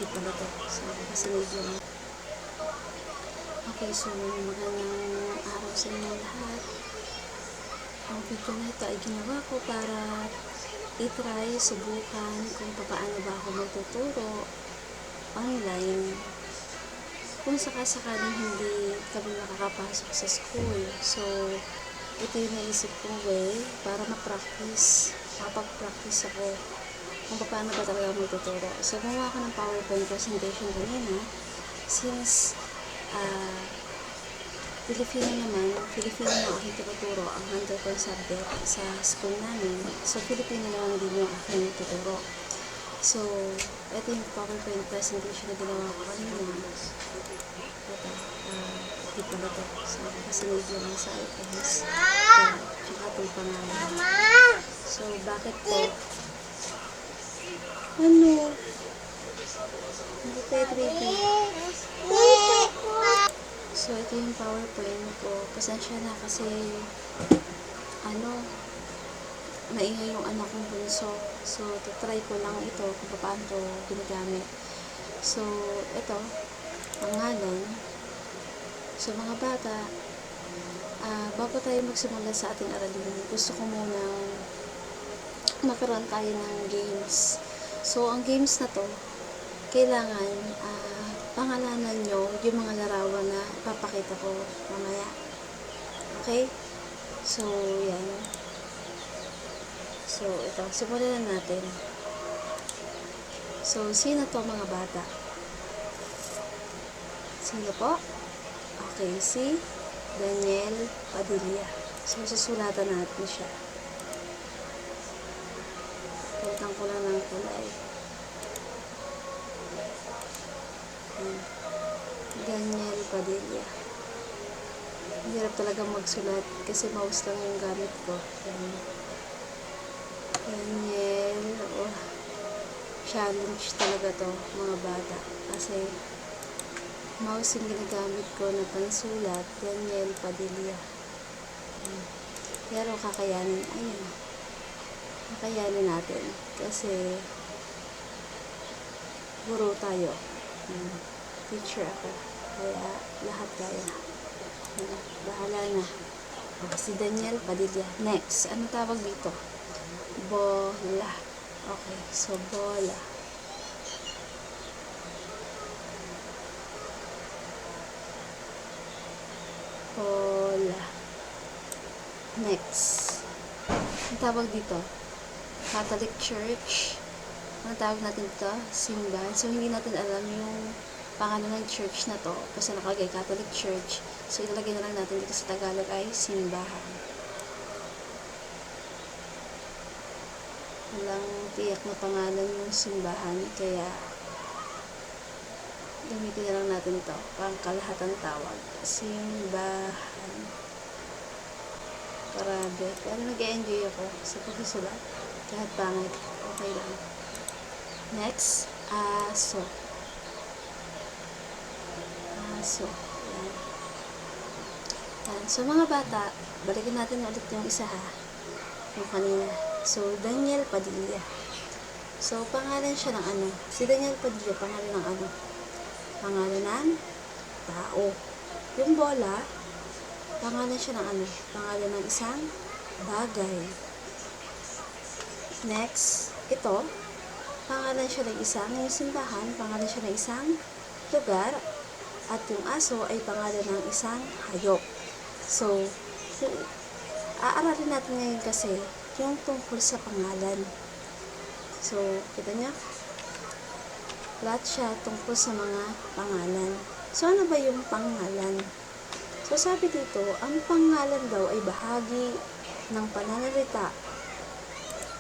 hindi pala to. So, kasi medyo okay, so magandang araw sa inyo lahat. Ang video na ito ay ginawa ko para i-try, subukan kung paano ba ako magtuturo online kung sakasakaling hindi kami makakapasok sa school. So, ito yung naisip kong way para makapag-practice ako kung paano ba talaga magtuturo. So, gumawa ako ng PowerPoint presentation kanina since Filipino ang aking tuturo, ang 100% subject sa school namin. So, Filipino naman din yung aking tuturo. So, ito yung PowerPoint presentation na ginawa ko kanina. Ito, hindi pala ito. So, kasi medyo lang sa items. Tsaka itong pangalan. So, bakit to? Ano? Hindi pwede. So, ito yung PowerPoint ko. Pasensya na kasi maingay yung anak kong bunso. So, try ko lang ito kung paano ito ginagamit. So, ito, pangalan. So, mga bata, bago tayo magsimula sa ating aralin, gusto ko munang magkaroon tayo ng games. So, ang games na to, kailangan pangalanan nyo yung mga larawan na papakita ko mamaya. Okay? So, yan. So, ito. Simulan na natin. So, sino to mga bata? Sino po? Okay, si Daniel Padilla. So, susulatan natin siya. Palitan ko lang ng kulay. Daniel Padilla. Hirap talaga magsulat kasi mouse lang yung gamit ko. Daniel. Challenge talaga to mga bata kasi mouse yung ginagamit ko na pansulat. Daniel Padilla. Pero kakayanin. Ayun. Kakayanin natin kasi guro tayo. Teacher ako. Kaya lahat kaya. Bahala na. Si Daniel Padilla. Next. Ano tawag dito? Bola. Okay. So, bola. Bola. Next. Ano tawag dito? Catholic Church. Ano tawag natin ito? Simbahan. So, hindi natin alam yung pangalan ng church na to. Basta nakalagay Catholic Church. So, ilalagay na lang natin dito sa Tagalog ay simbahan. Walang tiyak na pangalan yung simbahan. Kaya, gamitin na lang natin ito. Pang kalahatan tawag. Simbahan. Grabe. Pero nag-enjoy ako sa pagsusulat. Kahit pangit. Okay lang. Next, aso. Aso. Yan. So, mga bata, balikan natin ulit yung isa ha. Yung kanina. So, Daniel Padilla. So, pangalan siya ng ano? Si Daniel Padilla, pangalan ng ano? Pangalan ng tao. Yung bola, pangalan siya ng ano? Pangalan ng isang bagay. Next, ito, pangalan siya ng yung simbahan, pangalan siya ng isang lugar, at yung aso ay pangalan ng isang hayop. So, aaralin natin ngayon kasi yung tungkol sa pangalan. So, kita niya? Lahat siya tungkol sa mga pangalan. So, ano ba yung pangalan? So, sabi dito, ang pangalan daw ay bahagi ng pananalita.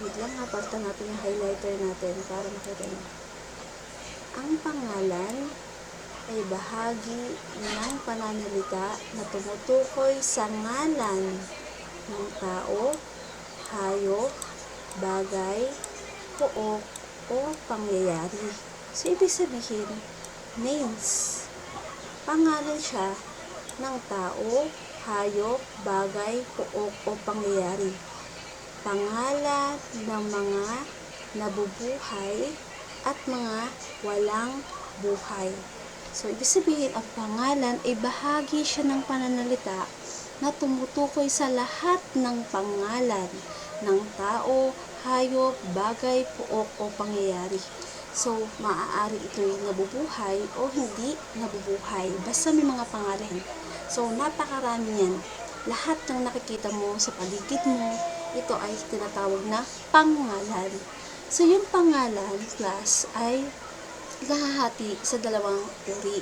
Wait lang ha, palitan natin yung highlighter natin para makita nyo. Ang pangalan ay bahagi ng pananalita na tumutukoy sa ngalan ng tao, hayop, bagay, pook, o pangyayari. So, ibig sabihin, names. Pangalan siya ng tao, hayop, bagay, pook, o pangyayari. Pangalan ng mga nabubuhay at mga walang buhay. So, ibig sabihin, ang pangalan ay bahagi siya ng pananalita na tumutukoy sa lahat ng pangalan ng tao, hayop, bagay, puok o pangyayari. So, maaari ito'y nabubuhay o hindi nabubuhay. Basta may mga pangalan. So, napakarami yan. Lahat ng nakikita mo sa paligid mo, ito ay tinatawag na pangalan. So, yung pangalan, class, ay nahahati sa dalawang uri.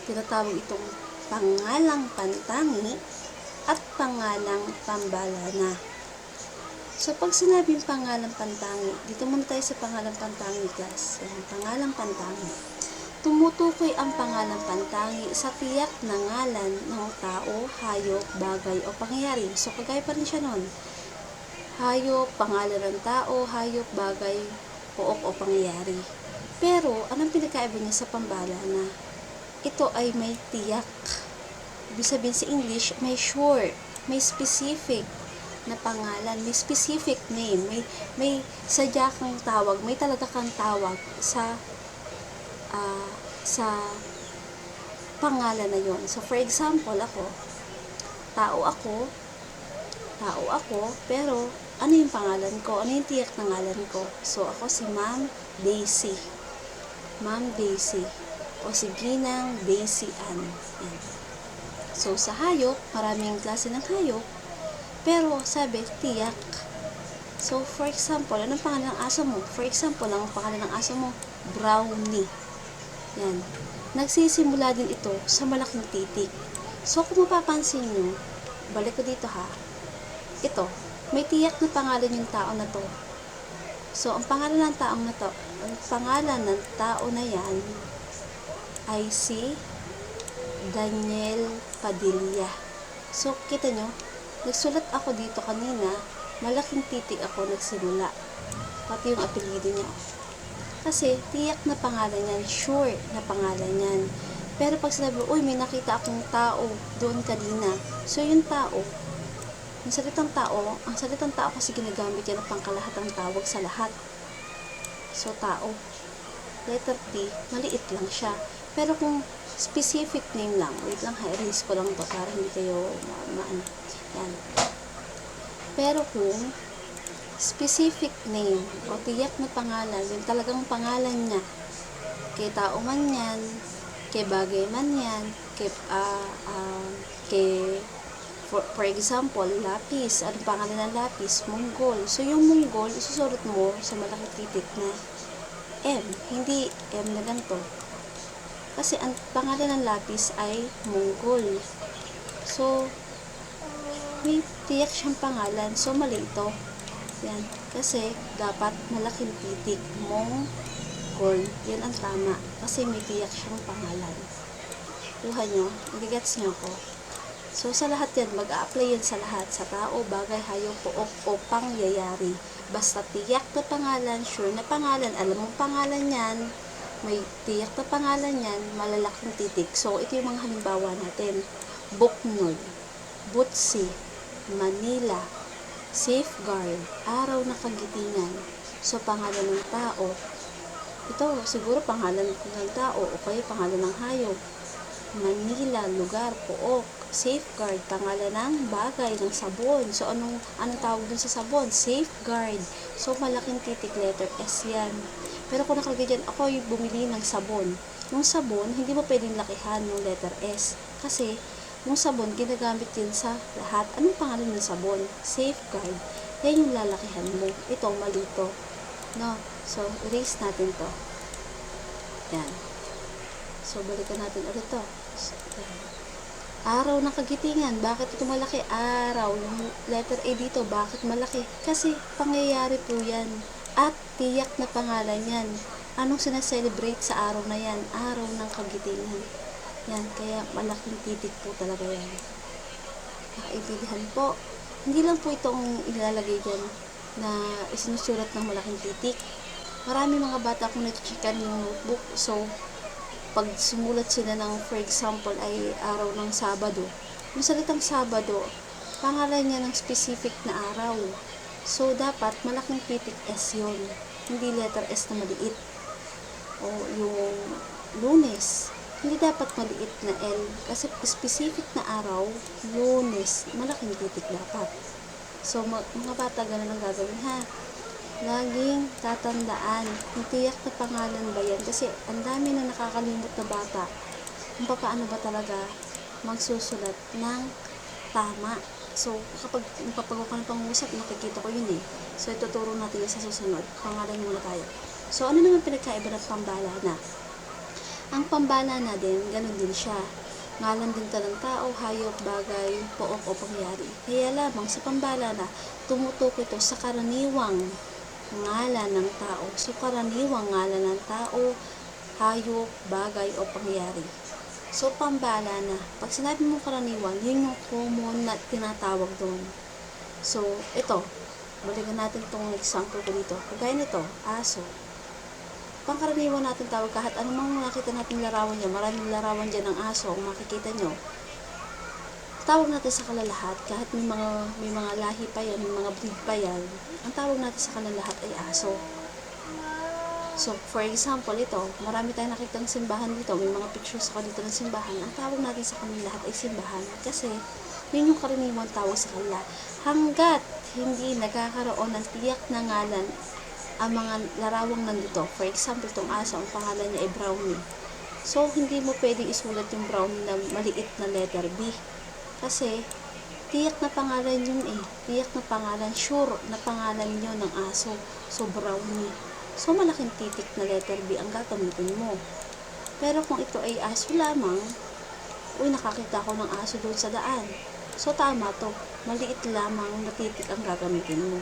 Tinatawag itong pangalang pantangi at pangalang pambalana. So, pag sinabing pangalang pantangi, dito muna tayo sa pangalang pantangi, class. Yan, pangalang pantangi. Tumutukoy ang pangalang pantangi sa tiyak na ngalan ng tao, hayop, bagay o pangyayari. So, kagaya pa rin siya nun. Hayop, pangalan ng tao, hayop, bagay, puok o pangyayari. Pero, anong pinakaiba niya sa pambalana? Ito ay may tiyak. Ibig sabihin sa English, may sure, may specific na pangalan, may specific name, may sadya kang tawag, may talaga kang tawag sa pangalan na yon. So, for example, tao ako, pero ano yung pangalan ko? Ano yung tiyak na ngalan ko? So, ako si Ma'am Daisy. Ma'am Daisy. O si Ginang Daisy Ann. Yan. So, sa hayop, maraming klase ng hayop, pero sabi, tiyak. So, for example, anong pangalan ng aso mo? For example, ang pangalan ng aso mo, Brownie. Yan. Nagsisimula din ito sa malaking titik. So, kung mapapansin nyo, balik ko dito ha. Ito, may tiyak na pangalan yung tao na to. So, ang pangalan ng tao na yan ay si Daniel Padilla. So, kita nyo, nagsulat ako dito kanina, malaking titik ako nagsimula. Pati yung apelyido niya. Kasi, tiyak na pangalan yan, sure na pangalan yan. Pero pag sinabi, uy, may nakita akong tao doon kanina. So, yung tao, ang salitang tao kasi ginagamit yan ng pangkalahatang tawag sa lahat. So, tao. Letter T, maliit lang siya. Pero kung specific name lang, wait lang, i-erase ko lang to para hindi kayo yan. Pero kung specific name o tiyak na pangalan, yung talagang pangalan niya, kay tao man yan, kay bagay man yan, for example, lapis. Anong pangalan ng lapis? Monggol. So, yung Monggol, isusurot mo sa malaking titik na M. Hindi M na ganito. Kasi ang pangalan ng lapis ay Monggol. So, may tiyak siyang pangalan. So, mali ito. Yan. Kasi, dapat malaking titik. Monggol. Yan ang tama. Kasi may tiyak siyang pangalan. Kuha nyo. Nagigets nyo ko. So, sa lahat yan, mag-a-apply yan sa lahat. Sa tao, bagay, hayop, puok, o pangyayari. Basta tiyak na pangalan, sure na pangalan, alam mong pangalan yan, may tiyak na pangalan yan, malalaking titik. So, ito yung mga halimbawa natin. Buknoy, Butsi, Manila, Safeguard, Araw na Kagitingan. So, pangalan ng tao. Ito, siguro pangalan ng tao o kaya pangalan ng hayop. Manila, lugar, puok. Safeguard, pangalan ng bagay, ng sabon. So, anong tawag dun sa sabon? Safeguard. So, malaking titik, letter S yan. Pero kung nakalagay dyan, ako yung bumili ng sabon. Yung sabon, hindi mo pwedeng lakihan yung letter S. Kasi, yung sabon, ginagamit yun sa lahat. Anong pangalan ng sabon? Safeguard. Yan yung lalakihan mo. Ito, malito. No? So, erase natin to. Yan. So, balikan natin ulit to. Araw ng Kagitingan. Bakit ito malaki? Araw. Yung letter A dito, bakit malaki? Kasi pangyayari po yan. At tiyak na pangalan yan. Anong sinaselebrate sa araw na yan? Araw ng Kagitingan. Yan. Kaya malaking titik po talaga yan. Nakaintindihan po. Hindi lang po itong ilalagay dyan na isinusulat ng malaking titik. Marami mga bata kung nag-checkan yung notebook. So, pag sumulat sila ng, for example, ay araw ng Sabado. Yung salitang Sabado, pangalan niya ng specific na araw. So, dapat malaking titik S yun. Hindi letter S na maliit. o yung Lunes, hindi dapat maliit na L kasi specific na araw, Lunes, malaking titik dapat. So, mga bata, ganun ang gagawin ha. Laging tatandaan, yung tiyak na pangalan ba yan? Kasi ang dami na nakakalimot na bata kung paano ba talaga magsusulat ng tama. So, kapag huwag ka ng pangusap, nakikita ko yun eh. So, ituturo natin yun sa susunod. Pangalan muna tayo. So, ano naman pinagkaiba ng pambalana? Ang pambalana din, ganun din siya. Ngalan din ta ng tao, hayop, bagay, pook o pangyayari. Kaya lamang sa pambalana, tumutukoy ito sa karaniwang ngalan ng tao. So, karaniwang ngalan ng tao, hayop, bagay o pangyayari. So, pambalana. Pag sinabi mo karaniwan, yun yung common na tinatawag doon. So, ito. Balikan natin itong example ko dito. Kagaya nito, aso. Pangkaraniwan natin tawag kahit anong nakita natin larawan niya. Maraming larawan dyan ng aso. Kung makikita nyo, tawag natin sa kalalahat. Kahit may mga lahi pa yan, may mga breed pa yan, ang tawag natin sa kalalahat ay aso. So, for example, ito, marami tayong nakitang simbahan dito. May mga pictures ako dito ng simbahan. Ang tawag natin sa kanila lahat ay simbahan. Kasi, yun yung karaniwang tawag sa kanila. Hanggat hindi nagkakaroon ng tiyak na ngalan ang mga larawang nandito. For example, itong aso, ang pangalan niya ay Brownie. So, hindi mo pwedeng isulat yung Brownie na maliit na letter B. Kasi, tiyak na pangalan yun eh. Tiyak na pangalan, sure na pangalan yun ng aso. So, Brownie. So, malaking titik na letter B ang gagamitin mo. Pero kung ito ay aso lamang, nakakita ko ng aso doon sa daan. So, tama to. Maliit lamang na titik ang gagamitin mo.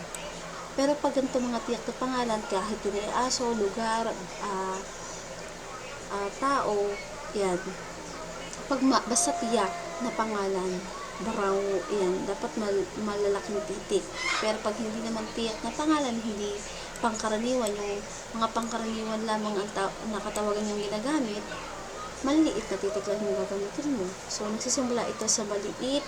Pero pag ganito mga tiyak na pangalan, kahit yun ay aso, lugar, tao, yan. Basta tiyak na pangalan, brown, yan, dapat malalaking titik. Pero pag hindi naman tiyak na pangalan, hindi pangkaraniwan, yung mga pangkaraniwan lamang ang nakatawagan yung ginagamit, maliliit na titik lang yung gagamitin mo. So, nagsisimula ito sa maliit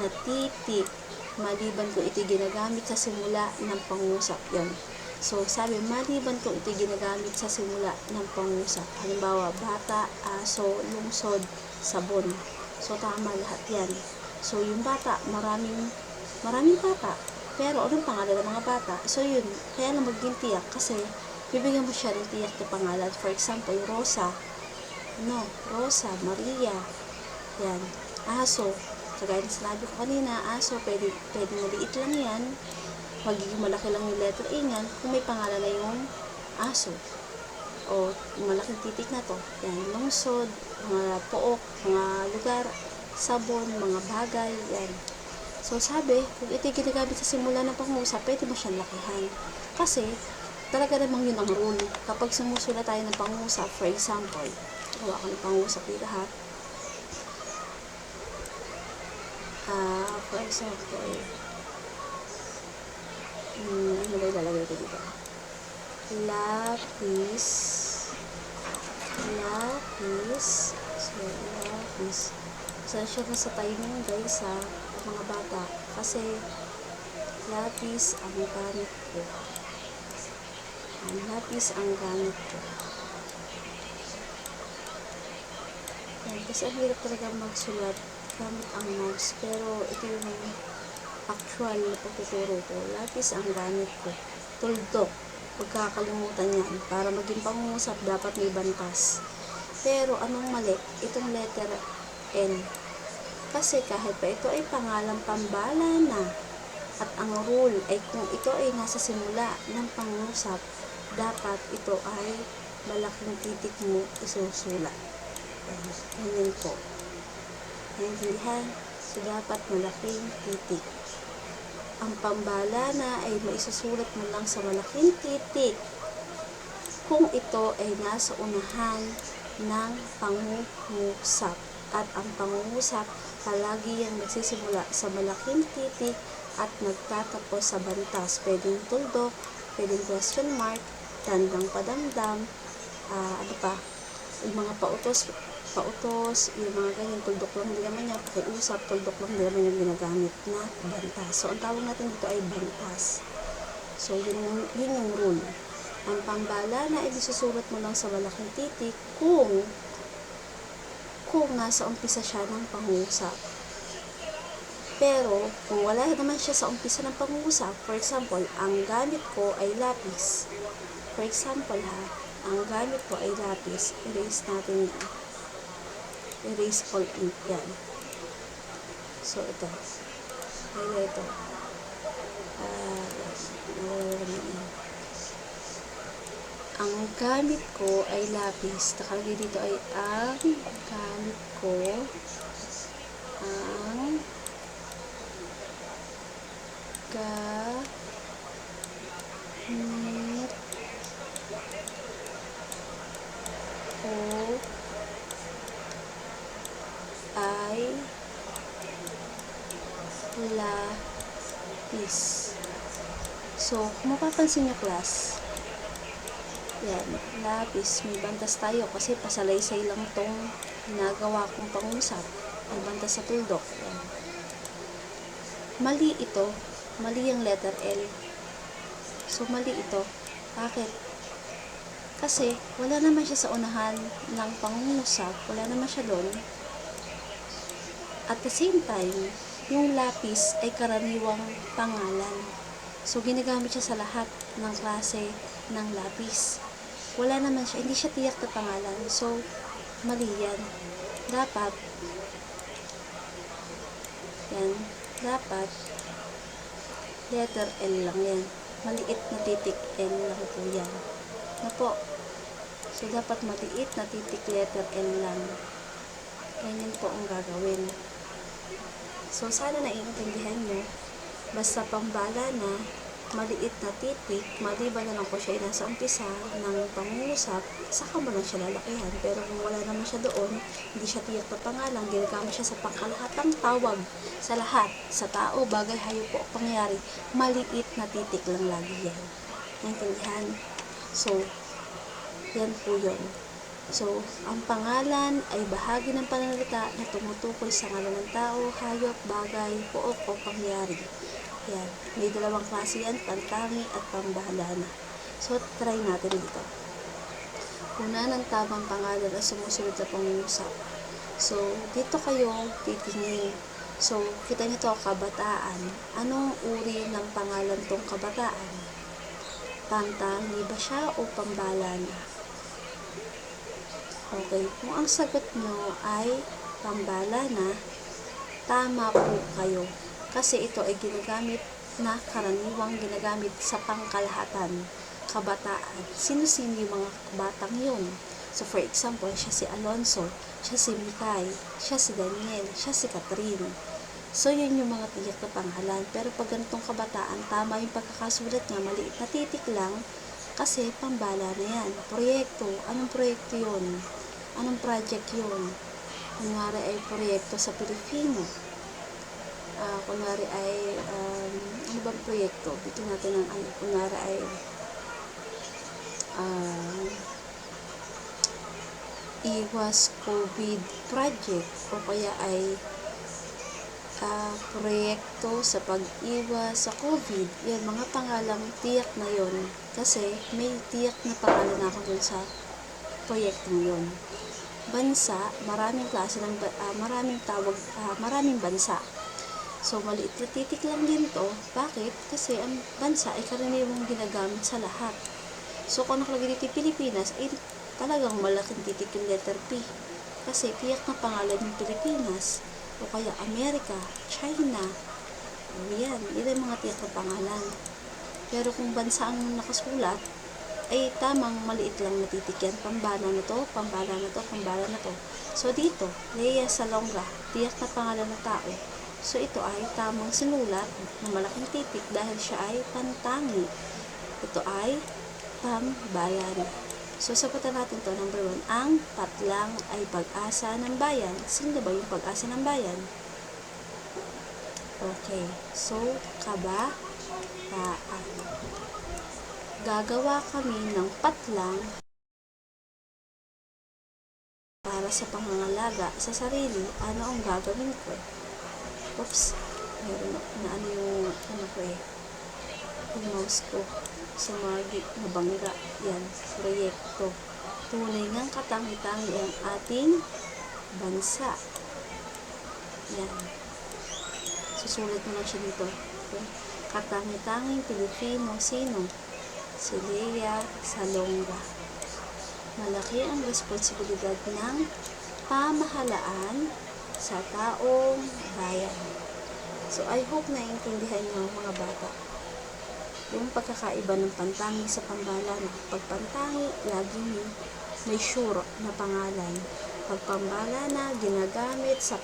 na titik, maliban kung ito ginagamit sa simula ng pangusap. Yan. So, sabi, maliban kung ito ginagamit sa simula ng pangusap. Halimbawa, bata, aso, lungsod, sabon. So, tama lahat yan. So, yung bata, maraming bata. Pero, anong pangalan ng mga bata? So, yun. Kaya lang maging tiyak kasi bibigyan mo siya ng tiyak na pangalan. For example, Rosa. Rosa, Maria. Yan. Aso. Kagaya na sinabi ko kanina, aso, pwede maliit lang yan. Magiging malaki lang yung letter A niyan kung may pangalan na yung aso. O, malaking titik na to. Yan. Lungsod, mga pook, mga lugar, sabon, mga bagay, yan. So, sabi, kung ito ginagamit sa simula ng pangusap, pwede mo siyang lakihan. Kasi, talaga namang yun ang rule. Kapag sumusulat tayo ng pangusap, for example, gawa ko ng pangusap dito ha. For example, ano ba ilalagay ko dito? Lapis. So, lapis. Sensya na sa timing guys ha, mga bata. Kasi, lapis ang gamit ko. Lapis ang gamit ko. Yan, kasi ang hirap talaga magsulat gamit ang mouse. Pero, ito yung actual na pagtuturo ko. Lapis ang gamit ko. Tuldok. Pagkakalimutan yan. Para maging pangungusap, dapat may bantas. Pero, anong mali? Itong letter N. Kasi kahit pa ito ay pangalang pambalana at ang rule ay kung ito ay nasa simula ng pangusap, dapat ito ay malaking titik mo isusulat. Ganyan po. Naintindihan? So, dapat malaking titik. Ang pambalana ay maisusulat mo lang sa malaking titik kung ito ay nasa unahan ng pangungusap. At ang pangungusap, palagi yan nagsisimula sa malaking titik at nagtatapos sa bantas. Pwedeng tuldok, pwedeng question mark, tandang padamdam, yung mga pautos, yung mga ganyan, tuldok lang hindi naman yan, pakiusap, tuldok lang hindi naman yung ginagamit na bantas. So, ang tawag natin dito ay bantas. So, yun yung rule. Ang pambalana ay isusulat mo lang sa malaking titik kung nasa umpisa siya ng pangungusap. Pero, kung wala naman siya sa umpisa ng pangungusap, for example, ang gamit ko ay lapis. For example ang gamit ko ay lapis. Erase natin yan. Erase all ink yan. So, ito. Highlight ito. Ang gamit ko ay lapis. Nakalagay dito ay ang gamit ko ang gamit ko ay lapis. So, kung mapapansin nyo, class, yan, lapis, may bantas tayo kasi pasalaysay lang tong ginagawa kong pangusap. May bantas sa tuldok. Yan. Mali ito. Mali yung letter L. So, mali ito. Bakit? Kasi, wala naman siya sa unahan ng pangungusap. Wala naman siya doon. At the same time, yung lapis ay karaniwang pangalan. So, ginagamit siya sa lahat ng klase ng lapis. Wala naman siya, hindi siya tiyak na pangalan. So, mali yan. Dapat, letter L lang yan. Maliit na titik L lang po yan. Na po. So, dapat maliit na titik letter L lang. Ganyan po ang gagawin. So, sana naiintindihan nyo. Basta pambalana, maliit na titik, maliban na lang po siya nasa umpisa ng pangungusap, saka mo lang siya lalakihan. Pero kung wala naman siya doon, hindi siya tiyak na pangalan, ginagamit siya sa pangkalahatang tawag sa lahat, sa tao, bagay, hayop o pangyayari, maliit na titik lang lagi yan. Naintindihan? So, yan po yun. So, ang pangalan ay bahagi ng pananalita na tumutukoy sa ngalan ng tao, hayop, bagay, pook o pangyayari. Yan. May dalawang klase yan, pantangi at pambalana. So, try natin dito. Una ng tamang pangalan ang sumusunod na pangungusap. So, dito kayo titingin. So, kita nyo to, kabataan. Anong uri ng pangalan tong kabataan? Pantangi ba siya o pambalana? Okay, kung ang sagot nyo ay pambalana, tama po kayo. Kasi ito ay ginagamit na karaniwang ginagamit sa pangkalahatan, kabataan. Sino-sino yung mga batang yun? So, for example, siya si Alonso, siya si Mikay, siya si Daniel, siya si Catherine. So, yun yung mga tiyak na pangalan. Pero pag ganitong kabataan, tama yung pagkakasulat niya, maliit na titik lang, kasi pambala na yan. Proyekto. Anong proyekto yun? Anong project yun? Kunwari ay proyekto sa Pilipino. Kunwari ay, ano bang proyekto? Dito natin ang ano. Kunwari ay, iwas COVID project. O kaya ay, proyekto sa pag-iwas sa COVID. Yan, mga pangalang tiyak na yon. Kasi may tiyak na pangalan ako dun sa proyektong yon. Bansa, maraming klase ng maraming tawag, maraming bansa. So, maliit na titik lang din to. Bakit? Kasi ang bansa ay karaniwang ginagamit sa lahat. So, kung nakalagay dito Pilipinas, ay talagang malaking titik yung letter P. Kasi tiyak na pangalan ng Pilipinas. O kaya Amerika, China. Yan ang mga tiyak na pangalan. Pero kung bansa ang nakasulat, ay tamang maliit lang na titik yan. Pambala na to, pambala na to, pambala na to. So dito, Lea Salonga, tiyak na pangalan ng tao. So ito ay tamang sinulat ng malaking titik dahil siya ay pantangi. Ito ay pambalan. So, sagutan natin to. Number 1, ang patlang ay pag-asa ng bayan. Sino ba yung pag-asa ng bayan? Okay. So, kabataan. Gagawa kami ng patlang para sa pangangalaga sa sarili. Ano ang gagawin ko? Oops. Meron na ano yung ano ko yung mouse ko. sa mga nabangga. Yan, proyekto. Tunay ngang katangi-tangi ang ating bansa. Yan. Susulat mo lang siya dito. Okay. Katangi-tanging Pilipino, sino? Si Lea Salonga. Malaki ang responsibilidad ng pamahalaan sa taong bayan. So, I hope naiintindihan nyo mga bata yung pagkakaiba ng pantangi sa pambalan. Pag pantangi, laging may sure na pangalan. Pag pambala na, ginagamit sa